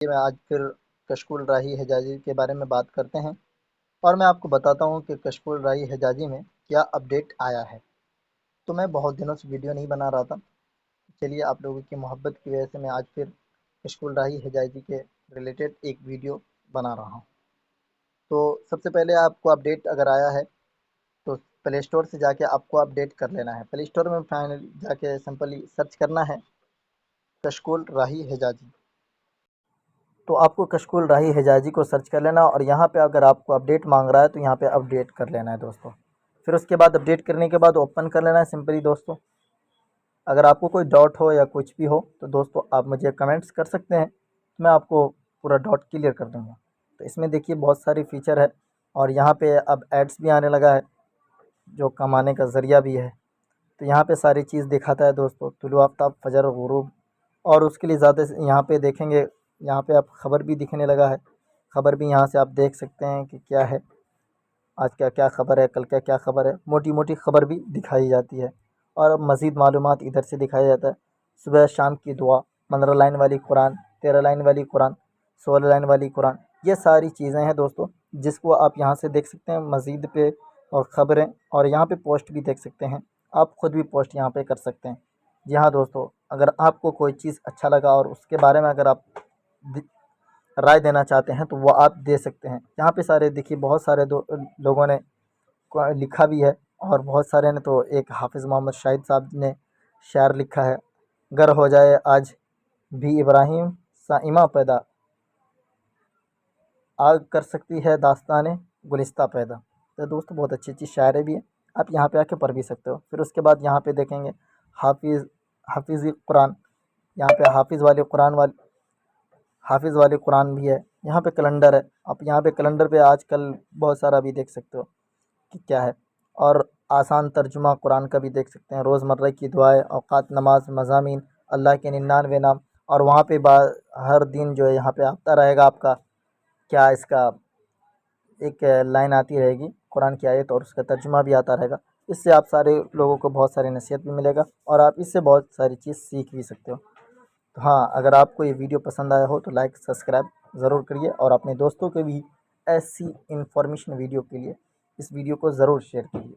میں آج پھر کشکول راہی حجازی کے بارے میں بات کرتے ہیں، اور میں آپ کو بتاتا ہوں کہ کشکول راہی حجازی میں کیا اپڈیٹ آیا ہے۔ تو میں بہت دنوں سے ویڈیو نہیں بنا رہا تھا، چلیے آپ لوگوں کی محبت کی وجہ سے میں آج پھر کشکول راہی حجازی کے ریلیٹڈ ایک ویڈیو بنا رہا ہوں۔ تو سب سے پہلے آپ کو اپڈیٹ اگر آیا ہے تو پلے اسٹور سے جا کے آپ کو اپڈیٹ کر لینا ہے۔ پلے اسٹور میں فائنلی جا کے سمپلی سرچ کرنا ہے کشکول راہی حجازی۔ تو آپ کو کشکول راہی حجازی کو سرچ کر لینا، اور یہاں پہ اگر آپ کو اپڈیٹ مانگ رہا ہے تو یہاں پہ اپڈیٹ کر لینا ہے دوستو۔ پھر اس کے بعد اپڈیٹ کرنے کے بعد اوپن کر لینا ہے سمپلی دوستو۔ اگر آپ کو کوئی ڈاؤٹ ہو یا کچھ بھی ہو تو دوستو آپ مجھے کمنٹس کر سکتے ہیں، میں آپ کو پورا ڈاؤٹ کلیئر کر دوں گا۔ تو اس میں دیکھیے بہت ساری فیچر ہے، اور یہاں پہ اب ایڈس بھی آنے لگا ہے جو کمانے کا ذریعہ بھی ہے۔ تو یہاں پہ ساری چیز دکھاتا ہے دوستو، طلوع آفتاب، فجر، غروب، اور اس کے لیے زیادہ یہاں پہ دیکھیں گے، یہاں پہ آپ خبر بھی دکھنے لگا ہے۔ خبر بھی یہاں سے آپ دیکھ سکتے ہیں کہ کیا ہے، آج کا کیا خبر ہے، کل کا کیا خبر ہے، موٹی موٹی خبر بھی دکھائی جاتی ہے، اور مزید معلومات ادھر سے دکھایا جاتا ہے۔ صبح شام کی دعا، 15 لائن والی قرآن، 13 لائن والی قرآن، 16 لائن والی قرآن، یہ ساری چیزیں ہیں دوستو جس کو آپ یہاں سے دیکھ سکتے ہیں مزید پہ، اور خبریں، اور یہاں پہ پوسٹ بھی دیکھ سکتے ہیں، آپ خود بھی پوسٹ یہاں پہ کر سکتے ہیں۔ جی ہاں دوستو، اگر آپ کو کوئی چیز اچھا لگا اور اس کے بارے میں اگر آپ رائے دینا چاہتے ہیں تو وہ آپ دے سکتے ہیں۔ یہاں پہ سارے دیکھیے بہت سارے لوگوں نے لکھا بھی ہے، اور بہت سارے نے تو ایک حافظ محمد شاہد صاحب نے شعر لکھا ہے، گر ہو جائے آج بھی ابراہیم سائمہ پیدا، آگ کر سکتی ہے داستان گلستہ پیدا۔ تو دوستو بہت اچھی اچھی شاعری بھی ہے، آپ یہاں پہ آ کے پڑھ بھی سکتے ہو۔ پھر اس کے بعد یہاں پہ دیکھیں گے حافظی قرآن، یہاں پہ حافظ والی قرآن بھی ہے۔ یہاں پہ کیلنڈر ہے، آپ یہاں پہ کیلنڈر پہ آج کل بہت سارا بھی دیکھ سکتے ہو کہ کیا ہے، اور آسان ترجمہ قرآن کا بھی دیکھ سکتے ہیں، روزمرہ کی دعائیں، اوقات نماز، مضامین، اللہ کے 99 نام، اور وہاں پہ ہر دن جو ہے یہاں پہ آتا رہے گا آپ کا کیا، اس کا ایک لائن آتی رہے گی قرآن کی آیت، اور اس کا ترجمہ بھی آتا رہے گا۔ اس سے آپ سارے لوگوں کو بہت ساری نصیحت بھی ملے گا، اور آپ اس سے بہت ساری چیز سیکھ بھی سکتے ہو۔ تو ہاں، اگر آپ کو یہ ویڈیو پسند آیا ہو تو لائک سبسکرائب ضرور کریے، اور اپنے دوستوں کے بھی ایسی انفارمیشن ویڈیو کے لیے اس ویڈیو کو ضرور شیئر کیجیے۔